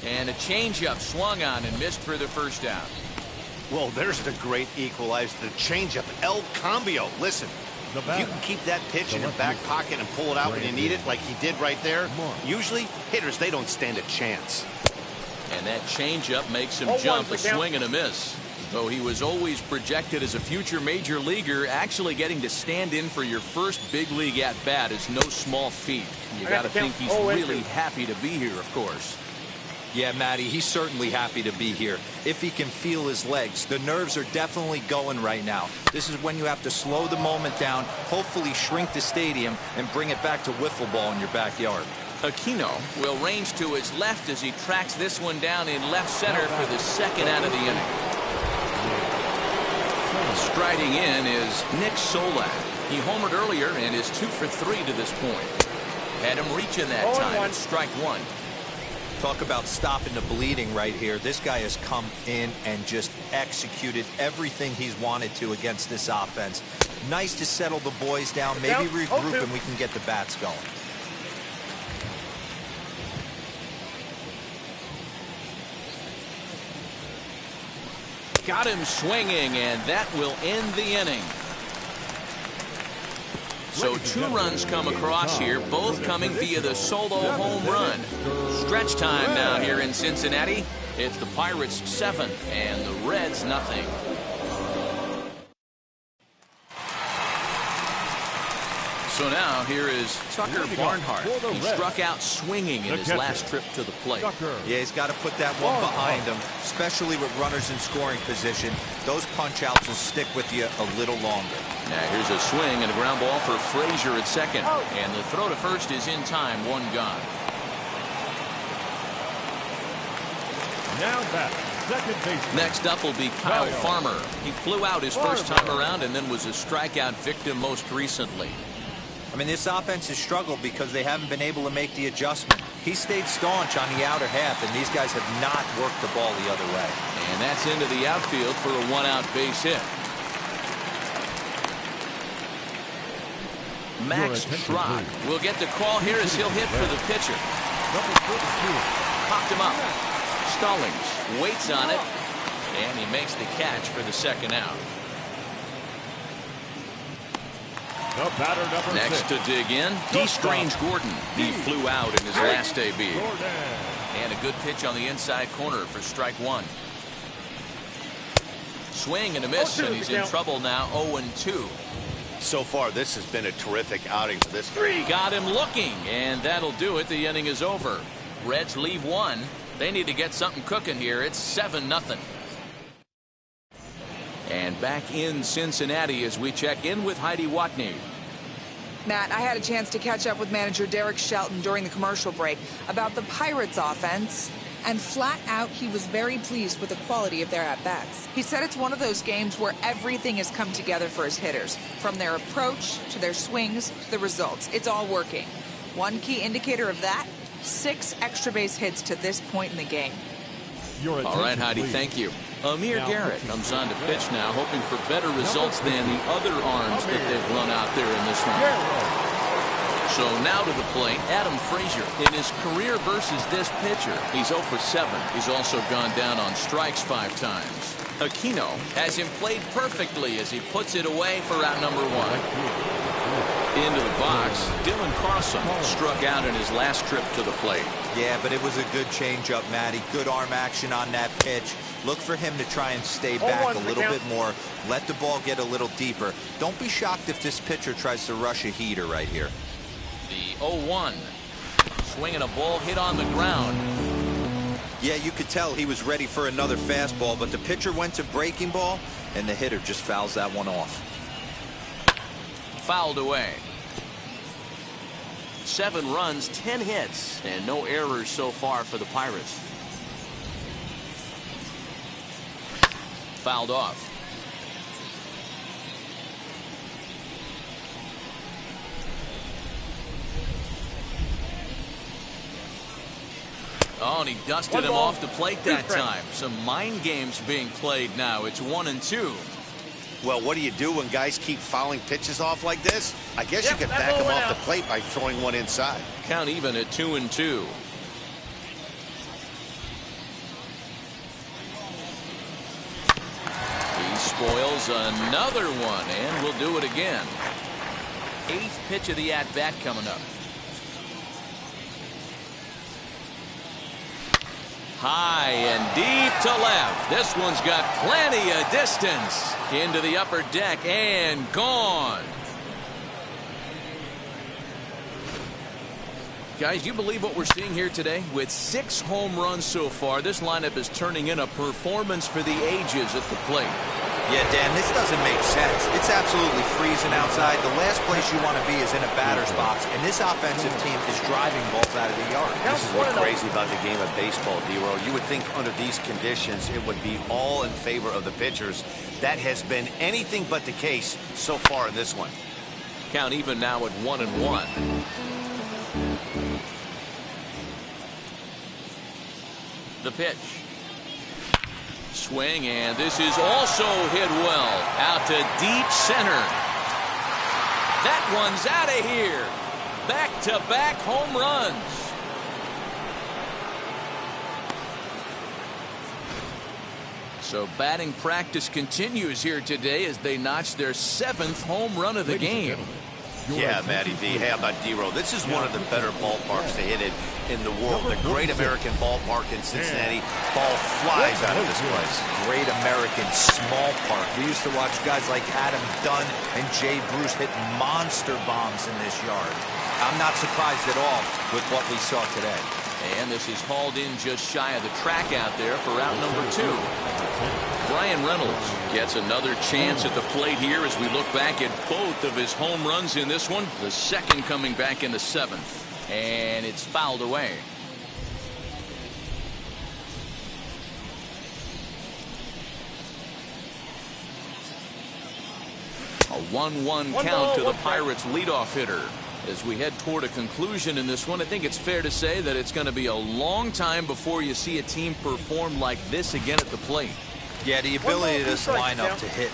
And a changeup swung on and missed for the first out. Well, there's the great equalizer, the changeup, El Cambio. Listen, if you can keep that pitch in your back pocket and pull it out when you need it, like he did right there, usually hitters, they don't stand a chance. And that changeup makes him jump, a swing and a miss. Though he was always projected as a future major leaguer, actually getting to stand in for your first big league at bat is no small feat. You got to think he's really happy to be here, of course. Yeah, Matty, he's certainly happy to be here. If he can feel his legs, the nerves are definitely going right now. This is when you have to slow the moment down, hopefully shrink the stadium, and bring it back to wiffle ball in your backyard. Aquino will range to his left as he tracks this one down in left center for the second out of the inning. Striding in is Nick Solak. He homered earlier and is 2 for 3 to this point. Had him reaching that time. It's strike 1. Talk about stopping the bleeding right here. This guy has come in and just executed everything he's wanted to against this offense. Nice to settle the boys down, maybe regroup, and we can get the bats going. Got him swinging, and that will end the inning. So 2 runs come across here, both coming via the solo home run. Stretch time now here in Cincinnati. It's the Pirates 7 and the Reds nothing. So now here is Tucker Barnhart. He struck out swinging in his last trip to the plate. Yeah, he's got to put that one behind him, especially with runners in scoring position. Those punch-outs will stick with you a little longer. Now here's a swing and a ground ball for Frazier at second. And the throw to first is in time, 1 gone. Now back, second baseman. Next up will be Kyle Farmer. He flew out his first time around and then was a strikeout victim most recently. I mean, this offense has struggled because they haven't been able to make the adjustment. He stayed staunch on the outer half, and these guys have not worked the ball the other way. And that's into the outfield for a 1-out base hit. Max Schrock will get the call here as he'll hit for the pitcher. Popped him up. Stallings waits on it, and he makes the catch for the second out. Next to dig in, D. Strange Gordon. He flew out in his last AB. And a good pitch on the inside corner for strike 1. Swing and a miss, and he's in trouble now, 0-2. So far, this has been a terrific outing for this guy. Got him looking, and that'll do it. The inning is over. Reds leave 1. They need to get something cooking here. It's 7-0. And back in Cincinnati as we check in with Heidi Watney. Matt, I had a chance to catch up with manager Derek Shelton during the commercial break about the Pirates offense, and flat out he was very pleased with the quality of their at-bats. He said it's one of those games where everything has come together for his hitters, from their approach to their swings to the results. It's all working. One key indicator of that, 6 extra base hits to this point in the game. All right, Heidi, thank you. Amir Garrett comes on to pitch now, hoping for better results than the other arms that they've run out there in this one. So now to the plate, Adam Frazier. In his career versus this pitcher, he's 0 for 7. He's also gone down on strikes 5 times. Aquino has him played perfectly as he puts it away for out number 1. Into the box, Dylan Carlson struck out in his last trip to the plate. Yeah, but it was a good changeup, Matty. Good arm action on that pitch. Look for him to try and stay back a little bit more. Let the ball get a little deeper. Don't be shocked if this pitcher tries to rush a heater right here. The 0-1. Swinging a ball hit on the ground. Yeah, you could tell he was ready for another fastball, but the pitcher went to breaking ball, and the hitter just fouls that one off. Fouled away. 7 runs, 10 hits, and no errors so far for the Pirates. fouled off. Oh, and he dusted him off the plate that time. Some mind games being played now. It's 1-2. Well, what do you do when guys keep fouling pitches off like this? I guess you can back them off the plate by throwing one inside. Count even at 2-2. He spoils another one, and will do it again. 8th pitch of the at-bat coming up. High and deep to left. This one's got plenty of distance. Into the upper deck and gone. Guys, you believe what we're seeing here today? With 6 home runs so far, this lineup is turning in a performance for the ages at the plate. Yeah, Dan, this doesn't make sense. It's absolutely freezing outside. The last place you want to be is in a batter's box, and this offensive team is driving balls out of the yard. This is what's crazy about the game of baseball, D-Roll. You would think under these conditions it would be all in favor of the pitchers. That has been anything but the case so far in this one. Count even now at 1-1. The pitch. Swing, and this is also hit well. Out to deep center. That one's out of here. Back-to-back home runs. So batting practice continues here today as they notch their 7th home run of the game. Yeah, Matty V. How about D-Roll? This is one of the better ballparks to hit it in the world. The Great American Ballpark in Cincinnati. Ball flies out of this place. Great American Small Park. We used to watch guys like Adam Dunn and Jay Bruce hit monster bombs in this yard. I'm not surprised at all with what we saw today. And this is hauled in just shy of the track out there for out number 2. Reynolds gets another chance at the plate here as we look back at both of his home runs in this one. The second coming back in the 7th. And it's fouled away. A 1-1 count to the Pirates leadoff hitter. As we head toward a conclusion in this one, I think it's fair to say that it's going to be a long time before you see a team perform like this again at the plate. Yeah, the ability of this lineup to hit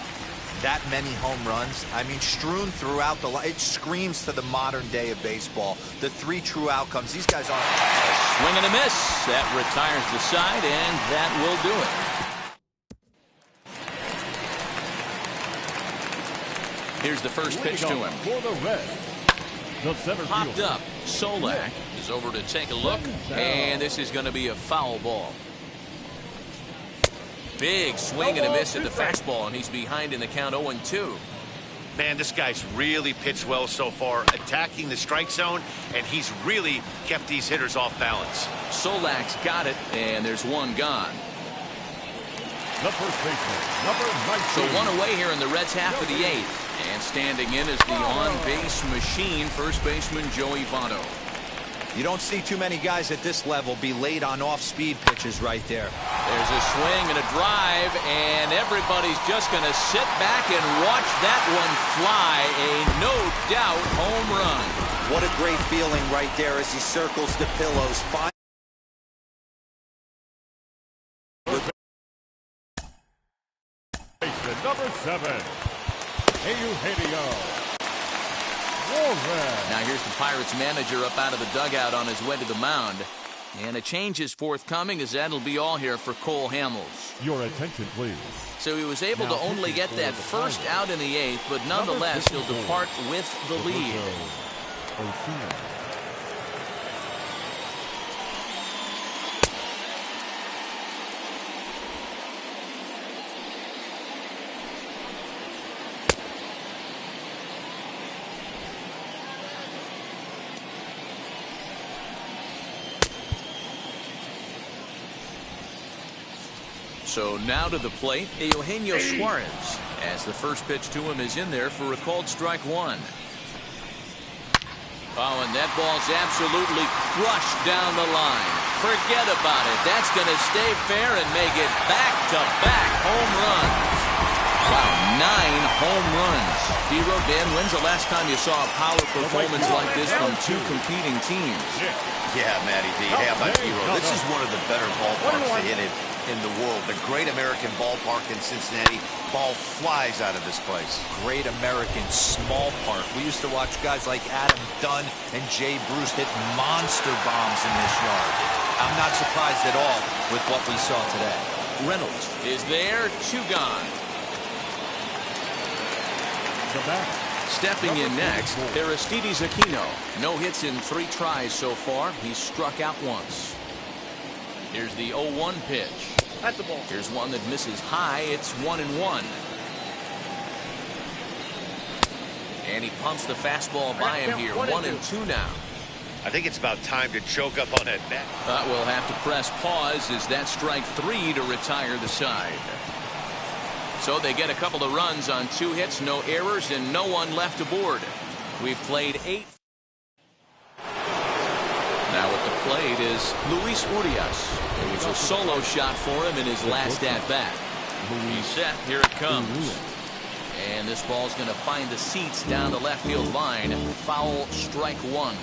that many home runs, I mean, strewn throughout the line, it screams to the modern day of baseball. The 3 true outcomes. These guys aren't. A swing and a miss. That retires the side, and that will do it. Here's the first pitch to him. For the Reds, the center Popped fielder. up. Solak is over to take a look, and this is going to be a foul ball. Big swing and a miss at the fastball, and he's behind in the count 0-2. Man, this guy's really pitched well so far, attacking the strike zone, and he's really kept these hitters off balance. Solak's got it, and there's one gone. The first baseman, number 19. So one away here in the Reds' half of the 8th. And standing in is the on-base machine, first baseman Joey Votto. You don't see too many guys at this level be late on off-speed pitches right there. There's a swing and a drive, and everybody's just going to sit back and watch that one fly. A no-doubt home run. What a great feeling right there as he circles the pillows. Number 7, Eugenio. Now here's the Pirates manager up out of the dugout on his way to the mound. And a change is forthcoming as that'll be all here for Cole Hamels. Your attention, please. So he was able to only get that first out in the 8th, but nonetheless he'll depart with the lead. So now to the plate, Eugenio Suarez, as the first pitch to him is in there for a called strike 1. Oh, and that ball's absolutely crushed down the line. Forget about it. That's going to stay fair and make it back-to-back home runs. Wow, 9 home runs. D-Row, Dan, when's the last time you saw a power performance like this from two competing teams? Yeah, Matty V. How about D-Row? This is one of the better ballparks to hit it in the world. The Great American Ballpark in Cincinnati. Ball flies out of this place. Great American small park. We used to watch guys like Adam Dunn and Jay Bruce hit monster bombs in this yard. I'm not surprised at all with what we saw today. Reynolds is there, 2 gone. Stepping in next, Aristides Aquino. No hits in 3 tries so far. He's struck out once. Here's the 0-1 pitch. That's the ball. Here's one that misses high. It's 1-1. And he pumps the fastball by him here. 1-2 now. I think it's about time to choke up on that bat. We'll have to press pause as that strike 3 to retire the side. So they get a couple of runs on 2 hits, no errors, and no one left aboard. We've played 8. Now at the plate is Luis Urias. It was a solo shot for him in his last at-bat. He's set. Here it comes. And this ball's going to find the seats down the left field line. Foul, strike 1.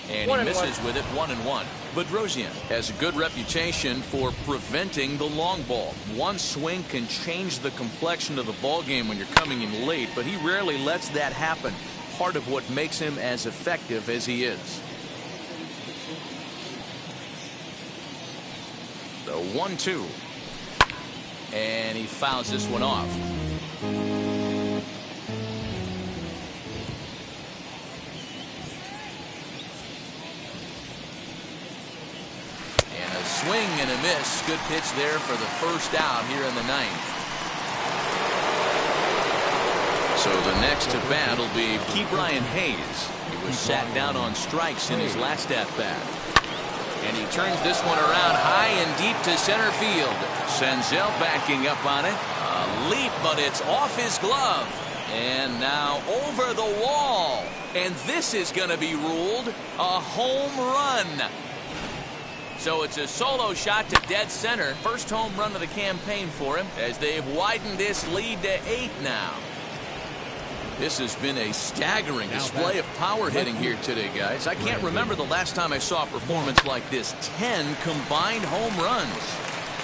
And he misses with it, 1-1. Bedrosian has a good reputation for preventing the long ball. One swing can change the complexion of the ball game when you're coming in late, but he rarely lets that happen. Part of what makes him as effective as he is. The 1-2. And he fouls this one off. Swing and a miss. Good pitch there for the first out here in the 9th. So the next at bat will be Ke'Bryan Hayes. He was sat down on strikes in his last at bat. And he turns this one around high and deep to center field. Senzel backing up on it. A leap, but it's off his glove. And now over the wall. And this is going to be ruled a home run. So it's a solo shot to dead center. First home run of the campaign for him as they've widened this lead to 8 now. This has been a staggering display of power hitting here today, guys. I can't remember the last time I saw a performance like this. 10 combined home runs.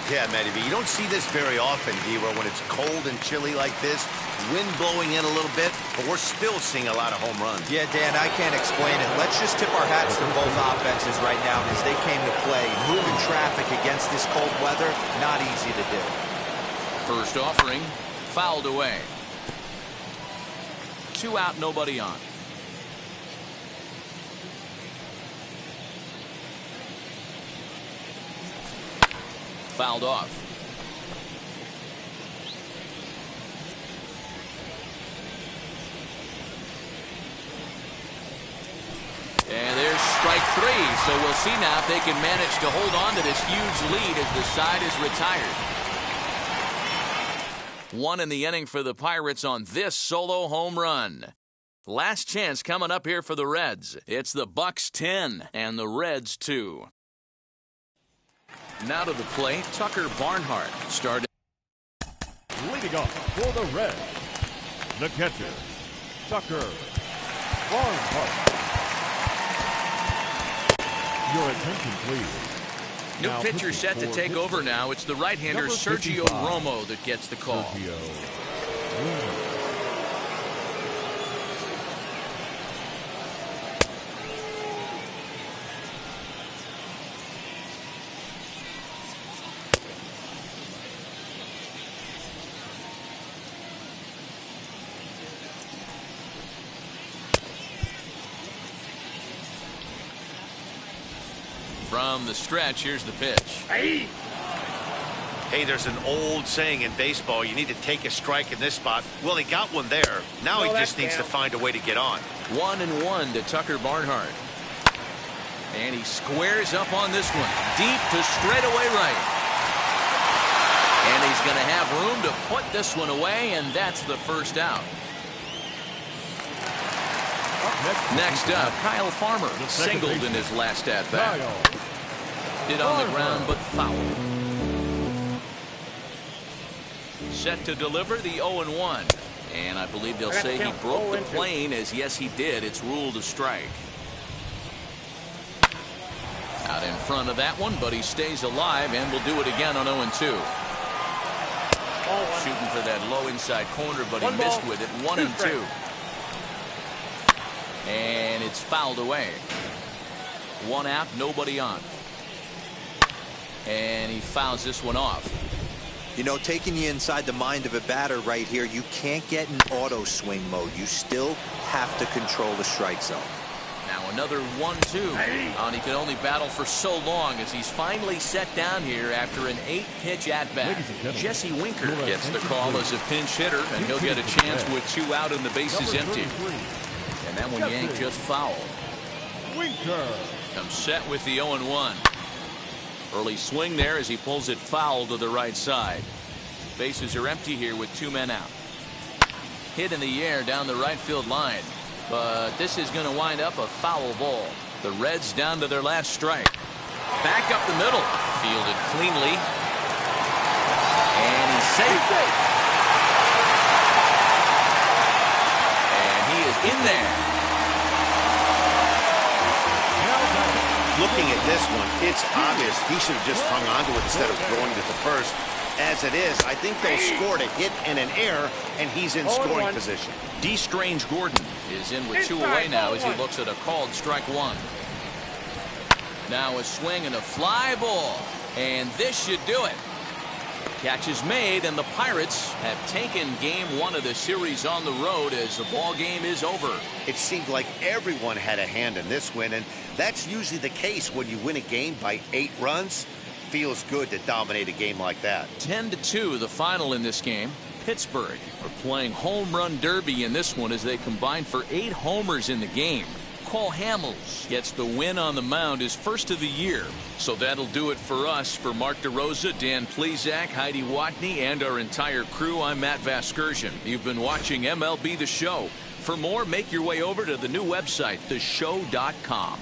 Yeah, Matty V. You don't see this very often, D-Row, when it's cold and chilly like this. Wind blowing in a little bit, but we're still seeing a lot of home runs. Yeah, Dan, I can't explain it. Let's just tip our hats to both offenses right now as they came to play. Moving traffic against this cold weather, not easy to do. First offering, fouled away. 2 out, nobody on. Fouled off. And there's strike 3. So we'll see now if they can manage to hold on to this huge lead as the side is retired. 1 in the inning for the Pirates on this solo home run. Last chance coming up here for the Reds. It's the Bucks 10 and the Reds 2. Now to the plate, Tucker Barnhart started. Leading off for the Reds, the catcher, Tucker Barnhart. Your attention, please. New pitcher set to take over now. It's the right-hander Sergio Romo that gets the call. From the stretch, here's the pitch. Hey, there's an old saying in baseball, you need to take a strike in this spot. Well, he got one there. Now he just needs to find a way to get on. 1-1 to Tucker Barnhart. And he squares up on this one. Deep to straightaway right. And he's going to have room to put this one away, and that's the first out. Next up, Kyle Farmer singled in his last at-bat. Hit on the ground, but foul. Set to deliver the 0-1. And I believe they'll say he broke the plane, as yes, he did. It's ruled a strike. Out in front of that one, but he stays alive and will do it again on 0-2. Shooting for that low inside corner, but he missed with it. 1-2. And it's fouled away. One out, nobody on. And he fouls this one off. You know, taking you inside the mind of a batter right here, you can't get in auto swing mode. You still have to control the strike zone. Now another 1-2. And he can only battle for so long as he's finally set down here after an 8-pitch at-bat. Jesse Winker gets the call as a pinch hitter, and he'll get a chance with 2 out and the bases empty. And that one yanked just foul. Winker comes set with the 0-1. Early swing there as he pulls it foul to the right side. Bases are empty here with 2 men out. Hit in the air down the right field line. But this is going to wind up a foul ball. The Reds down to their last strike. Back up the middle. Fielded cleanly. And he's safe. And he is in there. Looking at this one, it's obvious he should have just hung on to it instead of throwing it to first. As it is, I think they'll score a hit and an error, and he's in scoring position. D. Strange Gordon is in with 2 away now as he looks at a called strike 1. Now a swing and a fly ball, and this should do it. Catch is made, and the Pirates have taken game 1 of the series on the road as the ball game is over. It seemed like everyone had a hand in this win, and that's usually the case when you win a game by 8 runs. Feels good to dominate a game like that. 10-2 the final in this game. Pittsburgh are playing home run derby in this one as they combine for 8 homers in the game. Cole Hamels gets the win on the mound, his first of the year. So that'll do it for us. For Mark DeRosa, Dan Plesac, Heidi Watney, and our entire crew, I'm Matt Vasgersian. You've been watching MLB The Show. For more, make your way over to the new website, theshow.com.